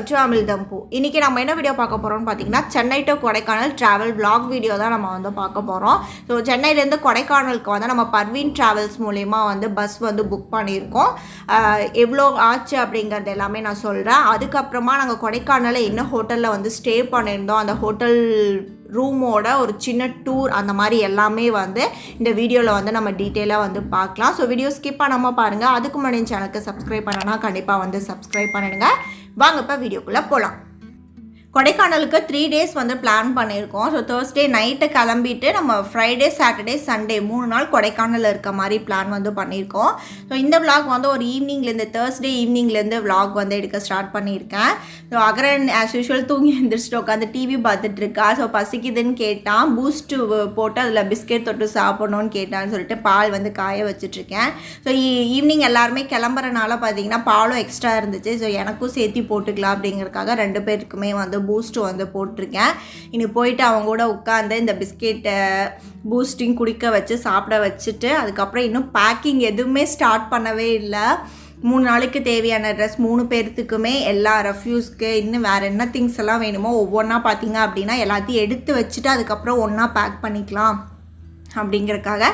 Welcome to Amizhthampoo. இன்னைக்கு நம்ம என்ன வீடியோ பார்க்க போறோம்னு பாத்தீங்கன்னா Chennai to Kodaikanal travel vlog video தான் நம்ம வந்து பார்க்க போறோம். ஸோ சென்னையில இருந்து கொடைக்கானலுக்கு வந்து நம்ம பர்வீன் டிராவல்ஸ் மூலமா வந்து பஸ் வந்து புக் பண்ணியிருக்கோம். எவ்வளோ ஆச்சு அப்படிங்கிறது எல்லாமே நான் சொல்றேன். அதுக்கப்புறமா நாங்கள் கொடைக்கானலில் என்ன ஹோட்டலில் வந்து ஸ்டே பண்ணியிருந்தோம், அந்த ஹோட்டல் ரூமோட ஒரு சின்ன டூர் அந்த மாதிரி எல்லாமே வந்து இந்த வீடியோவில் வந்து நம்ம டீட்டெயிலாக வந்து பார்க்கலாம். ஸோ வீடியோ ஸ்கிப் பண்ணாமல் பாருங்கள். அதுக்கு முன்னாடி சேனலுக்கு சப்ஸ்கிரைப் பண்ணனா கண்டிப்பாக வந்து சப்ஸ்கிரைப் பண்ணிடுங்க. வாங்க இப்போ வீடியோக்குள்ளே போகலாம். கொடைக்கானலுக்கு 3 days வந்து பிளான் பண்ணியிருக்கோம். ஸோ Thursday நைட்டு கிளம்பிட்டு நம்ம ஃப்ரைடே சாட்டர்டே சண்டே 3 நாள் கொடைக்கானலில் இருக்க மாதிரி பிளான் வந்து பண்ணியிருக்கோம். ஸோ இந்த விளாக் வந்து ஒரு ஈவினிங்லேருந்து Thursday ஈவினிங்லேருந்து விளாக் வந்து எடுக்க ஸ்டார்ட் பண்ணியிருக்கேன். ஸோ அகரன் ஆஸ் யூஷுவல் தூங்கி எழுந்திரிச்சிட்டு உட்காந்து டிவி பார்த்துட்ருக்கா. ஸோ பசிக்குதுன்னு கேட்டான். பூஸ்ட்டு போட்டு அதில் பிஸ்கெட் தொட்டு சாப்பிட்ணுன்னு கேட்டான்னு சொல்லிட்டு பால் வந்து காய வச்சுட்ருக்கேன். ஸோ ஈவினிங் எல்லாருமே கிளம்புறனால பார்த்தீங்கன்னா பாலும் எக்ஸ்ட்ரா இருந்துச்சு. ஸோ எனக்கும் சேர்த்து போட்டுக்கலாம் அப்படிங்கிறதுக்காக 2 பேருக்குமே வந்து பூஸ்ட்டு வந்து போட்டிருக்கேன். இனி போயிட்டு அவங்க கூட உட்காந்து இந்த பிஸ்கெட்டை பூஸ்டிங் குடிக்க வச்சு சாப்பிட வச்சுட்டு அதுக்கப்புறம் இன்னும் பேக்கிங் எதுவுமே ஸ்டார்ட் பண்ணவே இல்லை. 3 நாளைக்கு தேவையான ட்ரெஸ் 3 பேர்த்துக்குமே எல்லா ரெஃப்யூஸ்க்கு இன்னும் வேறு என்ன திங்ஸ் எல்லாம் வேணுமோ ஒவ்வொன்றா பார்த்தீங்க அப்படின்னா எல்லாத்தையும் எடுத்து வச்சுட்டு அதுக்கப்புறம் ஒன்றா பேக் பண்ணிக்கலாம் அப்படிங்கிறதுக்காக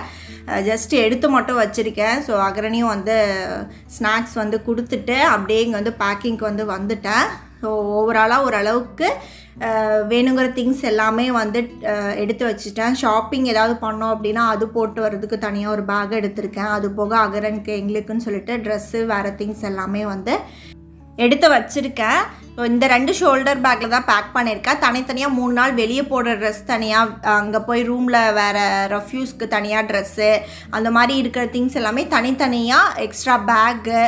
ஜஸ்ட் எடுத்து மட்டும் வச்சுருக்கேன். ஸோ அகரணியும் வந்து ஸ்நாக்ஸ் வந்து கொடுத்துட்டு அப்படியே இங்கே வந்து பேக்கிங்க்கு வந்து வந்துட்டேன். ஸோ ஓவராலாக ஓரளவுக்கு வேணுங்கிற திங்ஸ் எல்லாமே வந்து எடுத்து வச்சுட்டேன். ஷாப்பிங் ஏதாவது பண்ணோம் அப்படின்னா அது போட்டு வர்றதுக்கு தனியாக ஒரு பேக் எடுத்திருக்கேன். அது போக அகரனுக்கு எங்களுக்குன்னு சொல்லிட்டு ட்ரெஸ்ஸு வேறு திங்ஸ் எல்லாமே வந்து எடுத்து வச்சுருக்கேன். ஸோ இந்த 2 ஷோல்டர் பேக்கில் தான் பேக் பண்ணியிருக்கேன். தனித்தனியாக 3 நாள் வெளியே போடுற ட்ரெஸ் தனியாக, அங்கே போய் ரூமில் வேறு ரெஃப்யூஸ்க்கு தனியாக ட்ரெஸ்ஸு அந்த மாதிரி இருக்கிற திங்ஸ் எல்லாமே தனித்தனியாக எக்ஸ்ட்ரா பேக்கு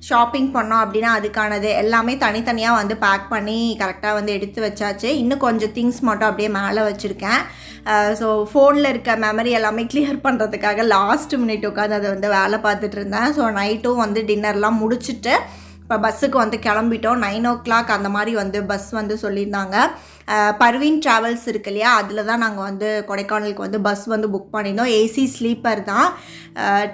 ஷாப்பிங் பண்ணோம் அப்படின்னா அதுக்கானது எல்லாமே தனித்தனியாக வந்து பேக் பண்ணி கரெக்டாக வந்து எடுத்து வச்சாச்சு. இன்னும் கொஞ்சம் திங்ஸ் மட்டும் அப்படியே மேலே வச்சுருக்கேன். ஸோ ஃபோனில் இருக்க மெமரி எல்லாமே கிளியர் பண்ணுறதுக்காக லாஸ்ட் மினிட் உட்காந்து அதை வந்து வேலை பார்த்துட்டு இருந்தேன். ஸோ நைட்டும் வந்து டின்னர்லாம் முடிச்சுட்டு இப்போ பஸ்ஸுக்கு வந்து கிளம்பிட்டோம். 9 o'clock அந்த மாதிரி வந்து பஸ் வந்து சொல்லியிருந்தாங்க. பர்வீன் ட்ராவல்ஸ் இருக்கு இல்லையா, அதில் தான் நாங்கள் வந்து கொடைக்கானலுக்கு வந்து பஸ் வந்து புக் பண்ணியிருந்தோம். ஏசி ஸ்லீப்பர் தான்.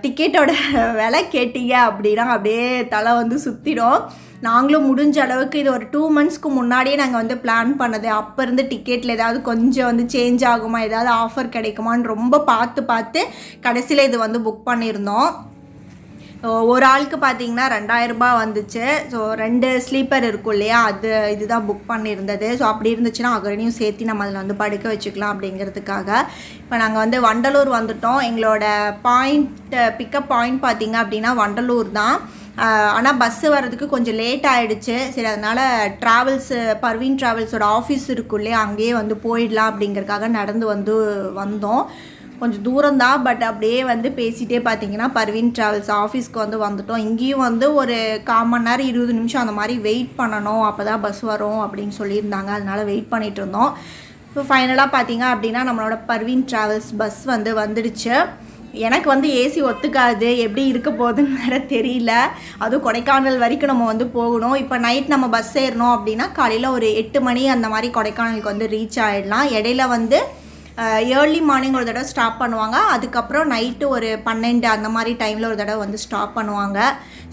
டிக்கெட்டோட விலை கேட்டீங்க அப்படின்னா அப்படியே தலை வந்து சுற்றிடும். நாங்களும் முடிஞ்ச அளவுக்கு இது ஒரு 2 monthsக்கு முன்னாடியே நாங்கள் வந்து பிளான் பண்ணது. அப்போ இருந்து டிக்கெட்டில் ஏதாவது கொஞ்சம் வந்து சேஞ்ச் ஆகுமா, ஏதாவது ஆஃபர் கிடைக்குமான்னு ரொம்ப பார்த்து கடைசியில் இது வந்து புக் பண்ணியிருந்தோம். ஒரு ஆளுக்கு பார்த்தீங்கன்னா 2000 ரூபாய் வந்துச்சு. ஸோ 2 ஸ்லீப்பர் இருக்கும் இல்லையா, இதுதான் புக் பண்ணியிருந்தது. ஸோ அப்படி இருந்துச்சுன்னா அகரணியும் சேர்த்து நம்ம அதில் வந்து படுக்க வச்சுக்கலாம் அப்படிங்கிறதுக்காக. இப்போ நாங்கள் வந்து வண்டலூர் வந்துட்டோம். எங்களோட பிக்கப் பாயிண்ட் பார்த்தீங்க அப்படின்னா வண்டலூர் தான். ஆனால் பஸ்ஸு வர்றதுக்கு கொஞ்சம் லேட் ஆகிடுச்சு. சரி, அதனால் பர்வீன் ட்ராவல்ஸோட ஆஃபீஸ் இருக்கும் இல்லையா, அங்கேயே வந்து போயிடலாம் அப்படிங்கிறதுக்காக நடந்து வந்து வந்தோம். கொஞ்சம் தூரம் தான், பட் அப்படியே வந்து பேசிகிட்டே பார்த்தீங்கன்னா பர்வீன் ட்ராவல்ஸ் ஆஃபீஸ்க்கு வந்து வந்துட்டோம். இங்கேயும் வந்து ஒரு 1/4 மணி நேரம் 20 நிமிஷம் அந்த மாதிரி வெயிட் பண்ணணும், அப்போ தான் பஸ் வரும் அப்படின்னு சொல்லியிருந்தாங்க. அதனால் வெயிட் பண்ணிகிட்டு இருந்தோம். ஸோ ஃபைனலாக பார்த்தீங்க அப்படின்னா நம்மளோட பர்வீன் ட்ராவல்ஸ் பஸ் வந்து வந்துடுச்சு. எனக்கு வந்து ஏசி ஒத்துக்காது, எப்படி இருக்க போகுதுன்னு வேறு தெரியல. அதுவும் கொடைக்கானல் வரைக்கும் நம்ம வந்து போகணும். இப்போ நைட் நம்ம பஸ் ஏறணும் அப்படின்னா காலையில் ஒரு 8 மணி அந்த மாதிரி கொடைக்கானலுக்கு வந்து ரீச் ஆகிடலாம். இடையில வந்து ஏர்லி மார்னிங் ஒரு தடவை ஸ்டாப் பண்ணுவாங்க. அதுக்கப்புறம் நைட்டு ஒரு 12 அந்த மாதிரி டைமில் ஒரு தடவை வந்து ஸ்டாப் பண்ணுவாங்க.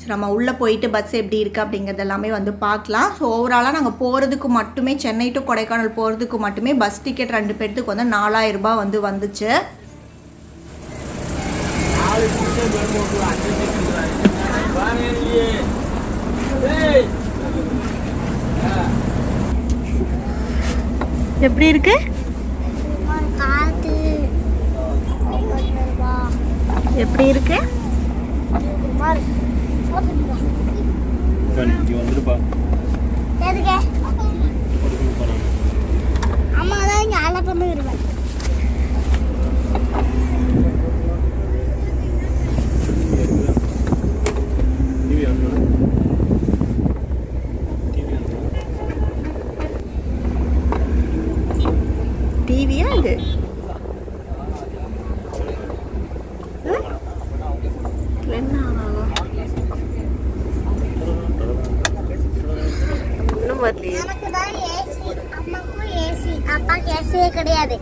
ஸோ நம்ம உள்ளே போயிட்டு பஸ் எப்படி இருக்குது அப்படிங்கிறது எல்லாமே வந்து பார்க்கலாம். ஸோ ஓவராலாக நாங்கள் போகிறதுக்கு மட்டுமே, சென்னை டு கொடைக்கானல் போகிறதுக்கு மட்டுமே பஸ் டிக்கெட் 2 பேர்த்துக்கு வந்து 4000 ரூபாய் வந்து வந்துச்சு. எப்படி இருக்கு? எப்படி இருக்கு? அம்மா தான் இங்கே ஆள பண்ணுவேன். டிவியா இது? கிடையாது.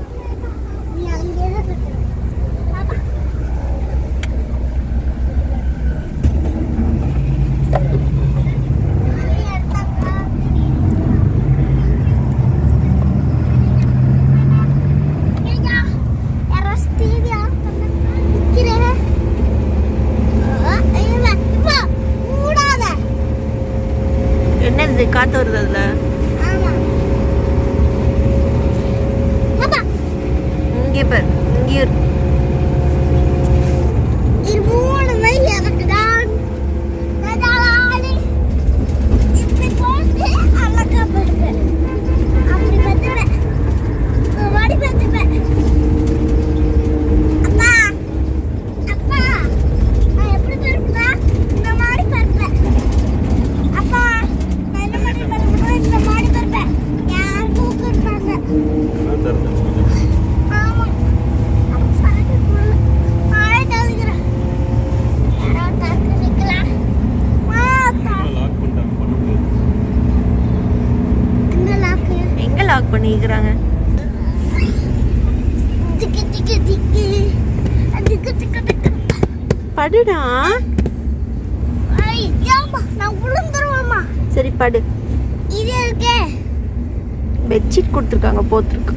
எங்க லாக் பண்ணிக்கிறாங்க? படுடா. சரி படு. பெட்ஷீட் கொடுத்துருக்காங்க போத்துருக்கு.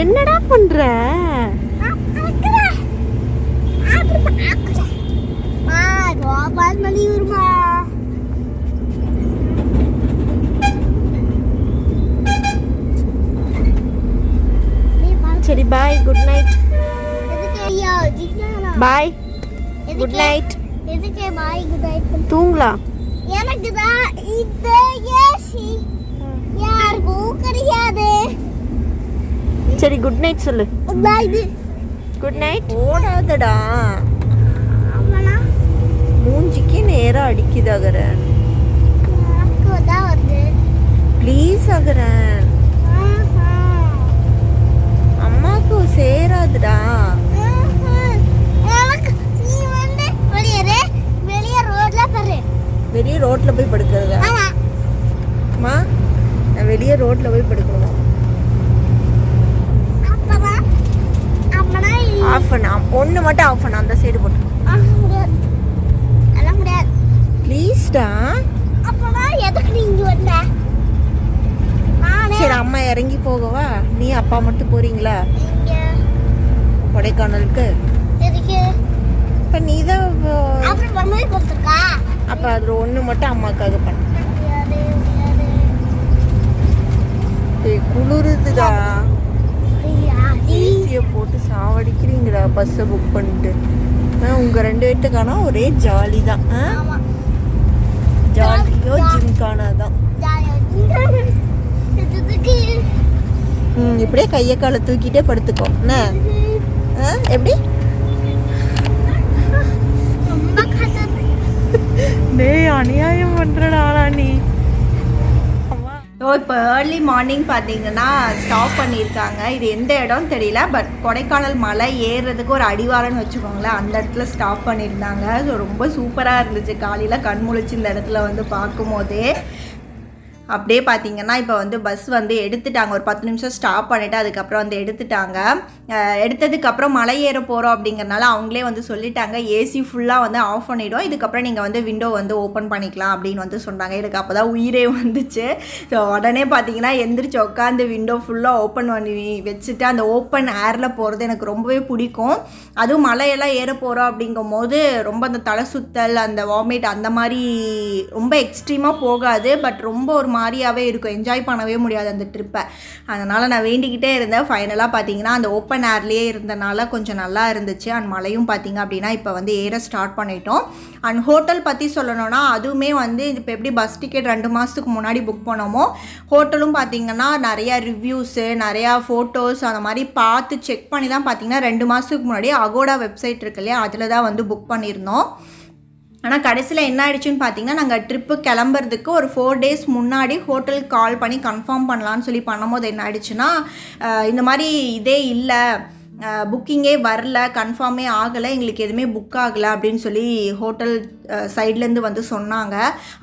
என்னடா பண்ற? சரி பாய், குட் நைட். பாய், குட் நைட். எதுக்கு பாய் குட் நைட்? தூங்கலாம். எனக்கு தான் இந்த ஏசி யாருக்கும் கிடையாது. சரி குட் நைட் சொல்லு. Good night. ஓடாதடா, மூஞ்சிக்கு நேரா அடிக்குது அகரன். ப்ளீஸ் அகரன், அம்மாக்கு சேராதுடா. வெளியே ரோட்ல போய் படுக்கிறதா? அம்மா நான் வெளியே ரோட்ல போய் படுக்கணுமா? ஆஃப் பண்ண, ஒன்று மட்டும் ஆஃப் பண்ண, அந்த சைடு போட்டு. ப்ளீஸ்டா. சரி அம்மா இறங்கி போகவா? நீ அப்பா மட்டும் போறீங்களா கொடைக்கானலுக்கு? இப்போ நீ தான் அப்போ அதில் ஒன்று மட்டும் அம்மாக்காக பண்ண. குளிருதுடா, ஏசியை போட்டு சாவடிக்கிறீங்கடா பஸ்ஸை புக் பண்ணிட்டு. உங்கள் 2 பேர்த்துக்கான ஒரே ஜாலி தான். ஜாலியோ ஜிம்கானாதான். இப்படியே கையை காலை தூக்கிட்டே படுத்துக்கோ. என்ன எப்படி? டேய் அநியாயம் பண்றடா நீ. இப்போ ஏர்லி மார்னிங் பார்த்தீங்கன்னா ஸ்டாப் பண்ணியிருக்காங்க. இது எந்த இடம் தெரியல, பட் கொடைக்கானல் மலை ஏறுறதுக்கு ஒரு அடிவாரம்னு வச்சுக்கோங்களேன், அந்த இடத்துல ஸ்டாப் பண்ணியிருந்தாங்க. ஸோ ரொம்ப சூப்பராக இருந்துச்சு. காலையில் கண் முழிச்சு இந்த இடத்துல வந்து பார்க்கும்போதே அப்படியே பார்த்தீங்கன்னா இப்போ வந்து பஸ் வந்து எடுத்துட்டாங்க. ஒரு 10 நிமிஷம் ஸ்டாப் பண்ணிவிட்டு அதுக்கப்புறம் வந்து எடுத்துட்டாங்க. எடுத்ததுக்கப்புறம் மலை ஏற போகிறோம் அப்படிங்கிறனால அவங்களே வந்து சொல்லிட்டாங்க ஏசி ஃபுல்லாக வந்து ஆஃப் பண்ணிவிடும், இதுக்கப்புறம் நீங்கள் வந்து விண்டோ வந்து ஓப்பன் பண்ணிக்கலாம் அப்படின்னு வந்து சொன்னாங்க. எனக்கு அப்போ தான் உயிரே வந்துச்சு. ஸோ உடனே பார்த்தீங்கன்னா எந்திரிச்சு உட்காந்து விண்டோ ஃபுல்லாக ஓப்பன் பண்ணி வச்சுட்டு அந்த ஓப்பன் ஏரில் போகிறது எனக்கு ரொம்பவே பிடிக்கும். அதுவும் மலையெல்லாம் ஏற போகிறோம் அப்படிங்கும் போது ரொம்ப அந்த தலை சுத்தல், அந்த வாமிட் அந்த மாதிரி ரொம்ப எக்ஸ்ட்ரீமாக போகாது, பட் ரொம்ப ஒரு மாதிரியாகவே இருக்கும். என்ஜாய் பண்ணவே முடியாது அந்த ட்ரிப்பை. அதனால் நான் வேண்டிக்கிட்டே இருந்தேன். ஃபைனலாக பார்த்தீங்கன்னா அந்த ஓப்பன் ஏர்லேயே இருந்தனால கொஞ்சம் நல்லா இருந்துச்சு. அண்ட் மழையும் பார்த்தீங்க அப்படின்னா இப்போ வந்து ஏற ஸ்டார்ட் பண்ணிட்டோம். அண்ட் ஹோட்டல் பற்றி சொல்லணும்னா அதுவுமே வந்து இப்போ எப்படி பஸ் டிக்கெட் 2 மாதத்துக்கு முன்னாடி புக் பண்ணோமோ, ஹோட்டலும் பார்த்தீங்கன்னா நிறையா ரிவ்யூஸு, நிறையா ஃபோட்டோஸ் அந்த மாதிரி பார்த்து செக் பண்ணி தான் பார்த்தீங்கன்னா 2 மாதத்துக்கு முன்னாடி அகோடா வெப்சைட் இருக்கு இல்லையா, அதில் தான் வந்து புக் பண்ணியிருந்தோம். ஆனால் கடைசியில் என்ன ஆயிடுச்சுன்னு பார்த்தீங்கன்னா நாங்கள் ட்ரிப்பு கிளம்புறதுக்கு ஒரு 4 days முன்னாடி ஹோட்டலுக்கு கால் பண்ணி கன்ஃபார்ம் பண்ணலான்னு சொல்லி பண்ணும்போது என்ன ஆயிடுச்சுன்னா இந்த மாதிரி இதே இல்லை, புக்கிங்கே வரல, கன்ஃபார்மே ஆகலை, எங்களுக்கு எதுவுமே புக் ஆகலை அப்படின்னு சொல்லி ஹோட்டல் சைட்லேருந்து வந்து சொன்னாங்க.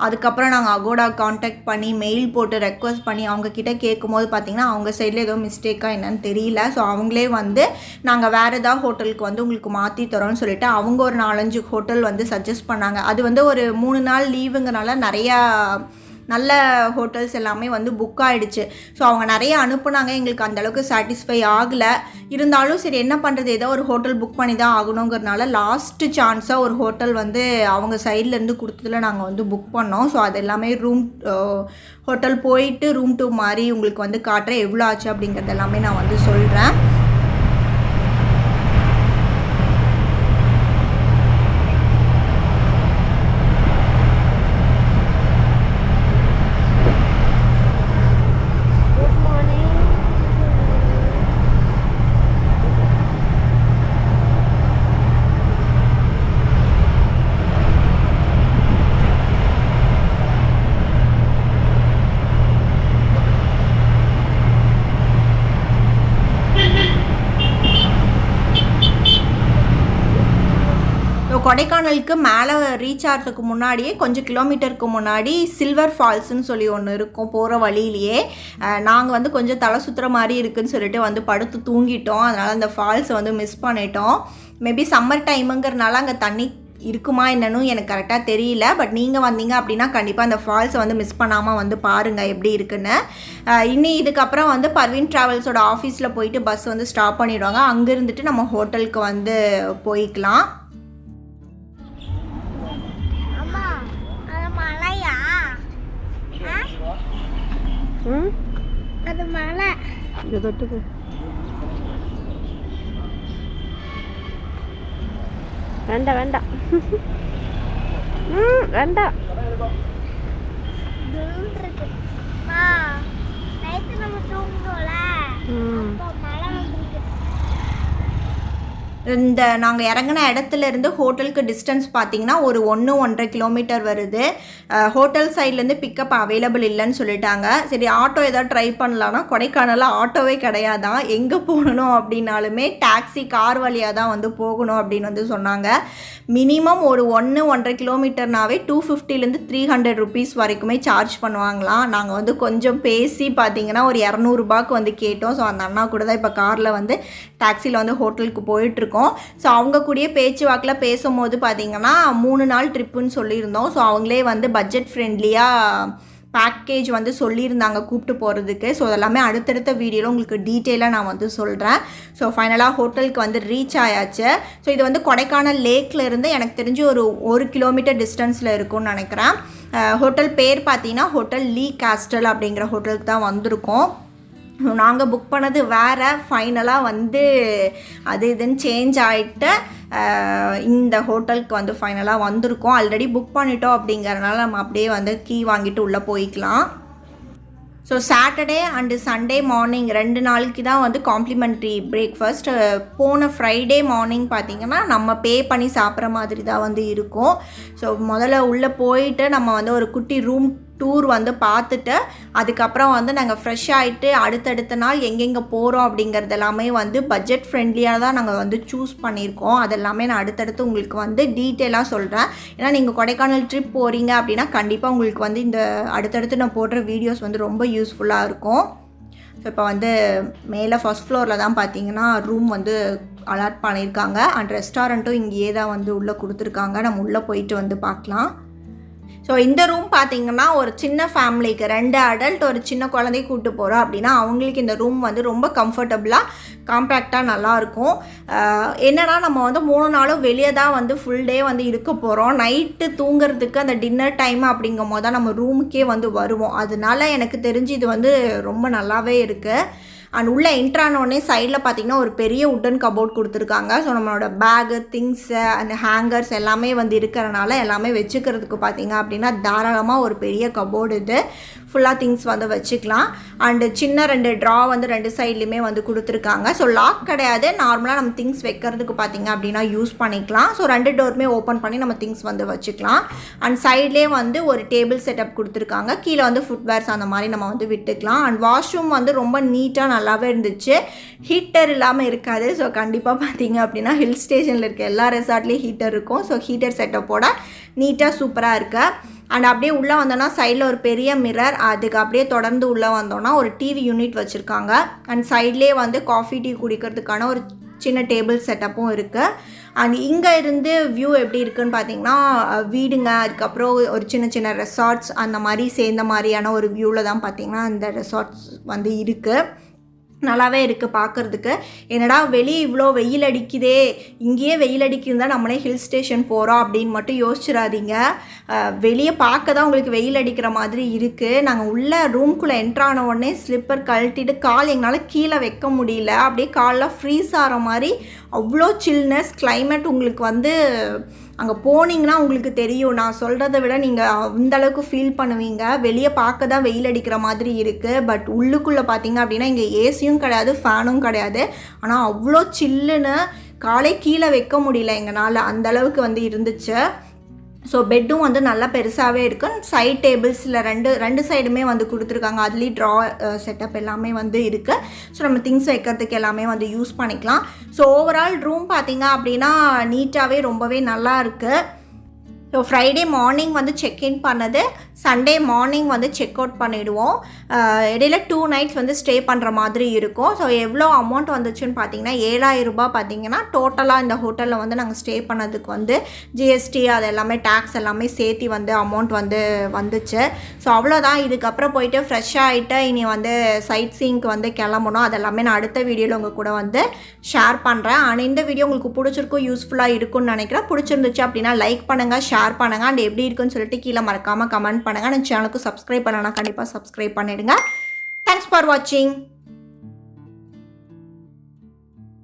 அதுக்கப்புறம் நாங்கள் அகோடா காண்டாக்ட் பண்ணி மெயில் போட்டு ரெக்வஸ்ட் பண்ணி அவங்கக்கிட்ட கேட்கும்போது பார்த்திங்கன்னா அவங்க சைடில் ஏதோ மிஸ்டேக்காக என்னன்னு தெரியல. ஸோ அவங்களே வந்து நாங்கள் வேறு ஏதாவது ஹோட்டலுக்கு வந்து உங்களுக்கு மாற்றி தரோன்னு சொல்லிவிட்டு அவங்க ஒரு 4-5 ஹோட்டல் வந்து சஜஸ்ட் பண்ணாங்க. அது வந்து ஒரு 3 நாள் லீவுங்கனால நிறையா நல்ல ஹோட்டல்ஸ் எல்லாமே வந்து புக் ஆகிடுச்சு. ஸோ அவங்க நிறைய அனுப்புனாங்க, எங்களுக்கு அந்தளவுக்கு சாட்டிஸ்ஃபை ஆகலை. இருந்தாலும் சரி என்ன பண்ணுறது, ஏதோ ஒரு ஹோட்டல் புக் பண்ணி தான் ஆகணுங்கிறதுனால லாஸ்ட்டு சான்ஸாக ஒரு ஹோட்டல் வந்து அவங்க சைட்லேருந்து கொடுத்ததில் நாங்கள் வந்து புக் பண்ணோம். ஸோ அது எல்லாமே ஹோட்டல் போயிட்டு ரூம் 2 மாதிரி உங்களுக்கு வந்து காட்டுறேன், எவ்வளோ ஆச்சு அப்படிங்கிறது எல்லாமே நான் வந்து சொல்கிறேன். கொடைக்கானலுக்கு மேலே ரீச் ஆகிறதுக்கு முன்னாடியே கொஞ்சம் கிலோமீட்டருக்கு முன்னாடி சில்வர் ஃபால்ஸ்ன்னு சொல்லி ஒன்று இருக்கும் போகிற வழியிலேயே. நாங்கள் வந்து கொஞ்சம் தலை சுற்றுற மாதிரி இருக்குதுன்னு சொல்லிட்டு வந்து படுத்து தூங்கிட்டோம். அதனால் அந்த ஃபால்ஸை வந்து மிஸ் பண்ணிட்டோம். மேபி சம்மர் டைமுங்கிறனால அங்கே தண்ணி இருக்குமா என்னன்னு எனக்கு கரெக்டாக தெரியல. பட் நீங்கள் வந்தீங்க அப்படின்னா கண்டிப்பாக அந்த ஃபால்ஸை வந்து மிஸ் பண்ணாமல் வந்து பாருங்கள் எப்படி இருக்குன்னு. இன்னி இதுக்கப்புறம் வந்து பர்வீன் ட்ராவல்ஸோட ஆஃபீஸில் போயிட்டு பஸ் வந்து ஸ்டாப் பண்ணிவிடுவாங்க. அங்கே இருந்துட்டு நம்ம ஹோட்டலுக்கு வந்து போய்க்கலாம். அது மலை வேண்டாம் வேண்டாம் வேண்டாம். நைட்டு நம்ம தூங்கணும்ல மழை வந்துருக்கு. இந்த நாங்கள் இறங்கின இடத்துலேருந்து ஹோட்டலுக்கு டிஸ்டன்ஸ் பார்த்தீங்கன்னா ஒரு 1-1.5 கிலோமீட்டர் வருது. ஹோட்டல் சைட்லேருந்து பிக்கப் அவைலபிள் இல்லைன்னு சொல்லிட்டாங்க. சரி ஆட்டோ ஏதாவது ட்ரை பண்ணலான்னா கொடைக்கானலில் ஆட்டோவே கிடையாதான். எங்கே போகணும் அப்படின்னாலுமே டாக்ஸி கார் வழியாக தான் வந்து போகணும் அப்படின்னு வந்து சொன்னாங்க. மினிமம் ஒரு 1-1.5 கிலோமீட்டர்னாவே 250லேருந்து 300 ருபீஸ் வரைக்குமே சார்ஜ் பண்ணுவாங்களாம். நாங்கள் வந்து கொஞ்சம் பேசி பார்த்தீங்கன்னா ஒரு 200 ரூபாய்க்கு வந்து கேட்டோம். ஸோ அந்த அண்ணா கூட தான் இப்போ காரில் வந்து டாக்ஸியில் வந்து ஹோட்டலுக்கு போயிட்டுருக்கோம். ஸோ அவங்க கூடயே பேச்சுவாக்கில் பேசும்போது பார்த்தீங்கன்னா 3 நாள் ட்ரிப்புன்னு சொல்லியிருந்தோம். ஸோ அவங்களே வந்து பட்ஜெட் ஃப்ரெண்ட்லியாக பேக்கேஜ் வந்து சொல்லியிருந்தாங்க கூப்பிட்டு போகிறதுக்கு. ஸோ அதெல்லாமே அடுத்தடுத்த வீடியோவில் உங்களுக்கு டீட்டெயிலாக நான் வந்து சொல்கிறேன். ஸோ ஃபைனலாக ஹோட்டலுக்கு வந்து ரீச் ஆயாச்சு. ஸோ இது வந்து கொடைக்கானல் லேக்கில் இருந்து எனக்கு தெரிஞ்சு ஒரு 1 கிலோமீட்டர் டிஸ்டன்ஸில் இருக்கும்னு நினைக்கிறேன். ஹோட்டல் பேர் பார்த்தீங்கன்னா ஹோட்டல் லீ கேஸ்டல் அப்படிங்கிற ஹோட்டலுக்கு தான் வந்திருக்கோம். நாங்கள் புக் பண்ணது வேறு. ஃபைனலாக வந்து அது இதுன்னு சேஞ்ச் ஆகிட்டு இந்த ஹோட்டலுக்கு வந்து ஃபைனலாக வந்திருக்கோம். ஆல்ரெடி புக் பண்ணிட்டோம் அப்படிங்கிறனால நம்ம அப்படியே வந்து கீ வாங்கிட்டு உள்ளே போய்க்கலாம். So Saturday and Sunday morning 2 நாளைக்கு தான் வந்து காம்ப்ளிமெண்ட்ரி பிரேக்ஃபாஸ்ட். போன ஃப்ரைடே மார்னிங் பார்த்திங்கன்னா நம்ம பே பண்ணி சாப்பிட்ற மாதிரி தான் வந்து இருக்கும். ஸோ முதல்ல உள்ளே போயிட்டு நம்ம வந்து ஒரு குட்டி ரூம் டூர் வந்து பார்த்துட்டு அதுக்கப்புறம் வந்து நாங்கள் ஃப்ரெஷ் ஆகிட்டு அடுத்தடுத்த நாள் எங்கெங்கே போகிறோம் அப்படிங்கிறது எல்லாமே வந்து பட்ஜெட் ஃப்ரெண்ட்லியாக தான் நாங்கள் வந்து சூஸ் பண்ணியிருக்கோம். அதெல்லாமே நான் அடுத்தடுத்து உங்களுக்கு வந்து டீட்டெயிலாக சொல்கிறேன். ஏன்னா நீங்கள் கொடைக்கானல் ட்ரிப் போகிறீங்க அப்படின்னா கண்டிப்பாக உங்களுக்கு வந்து இந்த அடுத்தடுத்து நான் போடுற வீடியோஸ் வந்து ரொம்ப யூஸ்ஃபுல்லாக இருக்கும். ஸோ இப்போ வந்து மேலே ஃபர்ஸ்ட் ஃப்ளோரில் தான் பார்த்தீங்கன்னா ரூம் வந்து அலாட் பண்ணியிருக்காங்க. அண்ட் ரெஸ்டாரண்ட்டும் இங்கேயே தான் வந்து உள்ளே கொடுத்துருக்காங்க. நம்ம உள்ளே போயிட்டு வந்து பார்க்கலாம். ஸோ இந்த ரூம் பார்த்திங்கன்னா ஒரு சின்ன ஃபேமிலிக்கு 2 அடல்ட் ஒரு சின்ன குழந்தைய கூப்பிட்டு போகிறோம் அப்படின்னா அவங்களுக்கு இந்த ரூம் வந்து ரொம்ப கம்ஃபர்டபுளாக காம்பேக்டாக நல்லாயிருக்கும். என்னென்னா நம்ம வந்து 3 நாளும் வெளியே தான் வந்து ஃபுல் டே வந்து இருக்க போகிறோம். நைட்டு தூங்குறதுக்கு அந்த டின்னர் டைம் அப்படிங்கும் போது தான் நம்ம ரூமுக்கே வந்து வருவோம். அதனால எனக்கு தெரிஞ்சு இது வந்து ரொம்ப நல்லாவே இருக்குது. அண்ட் உள்ளே என்ட்ரானோடனே சைடில் பார்த்திங்கன்னா ஒரு பெரிய உட்டன் கபோர்ட் கொடுத்துருக்காங்க. ஸோ நம்மளோட பேகு திங்ஸு அந்த ஹேங்கர்ஸ் எல்லாமே வந்து இருக்கிறனால எல்லாமே வச்சுக்கிறதுக்கு பார்த்திங்க அப்படின்னா தாராளமாக ஒரு பெரிய கபோர்டு இது. ஃபுல்லாக திங்ஸ் வந்து வச்சுக்கலாம். அண்டு சின்ன 2 ட்ரா வந்து 2 சைட்லேயுமே வந்து கொடுத்துருக்காங்க. ஸோ லாக் கிடையாது. நார்மலாக நம்ம திங்ஸ் வைக்கிறதுக்கு பார்த்திங்க அப்படின்னா யூஸ் பண்ணிக்கலாம். ஸோ 2 டோருமே ஓப்பன் பண்ணி நம்ம திங்ஸ் வந்து வச்சுக்கலாம். அண்ட் சைட்லேயே வந்து ஒரு டேபிள் செட்டப் கொடுத்துருக்காங்க. கீழே வந்து ஃபுட்வேர்ஸ் அந்த மாதிரி நம்ம வந்து விட்டுக்கலாம். அண்ட் வாஷ்ரூம் வந்து ரொம்ப நீட்டாக நல்லாவே இருந்துச்சு. ஹீட்டர் இல்லாமல் இருக்காது. ஸோ கண்டிப்பாக பார்த்தீங்க அப்படின்னா ஹில் ஸ்டேஷனில் இருக்க எல்லா ரெசார்ட்லேயும் ஹீட்டர் இருக்கும். ஸோ ஹீட்டர் செட்டப்போட நீட்டாக சூப்பராக இருக்குது. அண்ட் அப்படியே உள்ளே வந்தோன்னா சைடில் ஒரு பெரிய மிரர், அதுக்கு அப்படியே தொடர்ந்து உள்ளே வந்தோன்னா ஒரு டிவி யூனிட் வச்சுருக்காங்க. அண்ட் சைட்லேயே வந்து காஃபி டீ குடிக்கிறதுக்கான ஒரு சின்ன டேபிள் செட்டப்பும் இருக்குது. அண்ட் இங்கே இருந்து வியூ எப்படி இருக்குதுன்னு பார்த்தீங்கன்னா வீடுங்க, அதுக்கப்புறம் ஒரு சின்ன சின்ன ரெசார்ட்ஸ் அந்த மாதிரி சேர்ந்த மாதிரியான ஒரு வியூவில் தான் பார்த்திங்கன்னா இந்த ரெசார்ட்ஸ் வந்து இருக்குது. நல்லாவே இருக்குது பார்க்குறதுக்கு. என்னடா வெளியே இவ்வளோ வெயில் அடிக்குதே, இங்கேயே வெயில் அடிக்குதுன்னு தான் நம்மளே ஹில் ஸ்டேஷன் போகிறோம் அப்படின்னு மட்டும் யோசிச்சிடாதீங்க. வெளியே பார்க்க தான் உங்களுக்கு வெயில் அடிக்கிற மாதிரி இருக்குது. நாங்கள் உள்ளே ரூம்குள்ளே என்ட்ரான உடனே ஸ்லிப்பர் கழட்டிட்டு கால் எங்களால் கீழே வைக்க முடியல. அப்படியே காலெலாம் ஃப்ரீஸ் ஆகிற மாதிரி அவ்வளோ சில்னஸ் கிளைமேட் உங்களுக்கு வந்து அங்கே போனீங்கன்னா உங்களுக்கு தெரியும். நான் சொல்கிறத விட நீங்கள் அந்தளவுக்கு ஃபீல் பண்ணுவீங்க. வெளியே பார்க்க தான் வெயில் அடிக்கிற மாதிரி இருக்குது. பட் உள்ளுக்குள்ளே பார்த்தீங்க அப்படின்னா இங்கே ஏசியும் கிடையாது, ஃபேனும் கிடையாது. ஆனால் அவ்வளோ சில்லுன்னு காலை கீழே வைக்க முடியல எங்களால், அந்தளவுக்கு வந்து இருந்துச்சு. ஸோ பெட்டும் வந்து நல்லா பெருசாகவே இருக்குது. சைட் டேபிள்ஸில் ரெண்டு சைடுமே வந்து கொடுத்துருக்காங்க. அதுலேயும் ட்ரா செட்டப் எல்லாமே வந்து இருக்குது. ஸோ நம்ம திங்ஸ் வைக்கிறதுக்கு எல்லாமே வந்து யூஸ் பண்ணிக்கலாம். ஸோ ஓவரால் ரூம் பார்த்திங்க அப்படின்னா நீட்டாகவே ரொம்பவே நல்லா இருக்குது. ஸோ ஃப்ரைடே மார்னிங் வந்து செக்இன் பண்ணது, சண்டே மார்னிங் வந்து செக் அவுட் பண்ணிவிடுவோம். இடையில 2 nights வந்து ஸ்டே பண்ணுற மாதிரி இருக்கும். ஸோ எவ்வளோ அமௌண்ட் வந்துச்சுன்னு பார்த்தீங்கன்னா 7,000 ரூபாய் பார்த்தீங்கன்னா டோட்டலாக இந்த ஹோட்டலில் வந்து நாங்கள் ஸ்டே பண்ணதுக்கு வந்து ஜிஎஸ்டி அது எல்லாமே டேக்ஸ் எல்லாமே சேர்த்து வந்து அமௌண்ட் வந்து வந்துச்சு. ஸோ அவ்வளோதான். இதுக்கப்புறம் போயிட்டு ஃப்ரெஷ்ஷாக ஆகிட்டு இனி வந்து சைட் சீங்க்கு வந்து கிளம்பணும். அதெல்லாமே நான் அடுத்த வீடியோவில் உங்கள் கூட வந்து ஷேர் பண்ணுறேன். ஆனால் இந்த வீடியோ உங்களுக்கு பிடிச்சிருக்கும், யூஸ்ஃபுல்லாக இருக்கும்னு நினைக்கிறேன். பிடிச்சிருந்துச்சு அப்படின்னா லைக் பண்ணுங்கள், ஷேர் பண்ணுங்க. அண்ட் எப்படி இருக்குன்னு சொல்லிட்டு கீழே மறக்காம கமெண்ட் பண்ணுங்க. நம்ம சேனலுக்கு சப்ஸ்கிரைப் பண்ணனா கண்டிப்பாக சப்ஸ்கிரைப் பண்ணிடுங்க. தேங்க்ஸ் ஃபார் வாட்சிங்.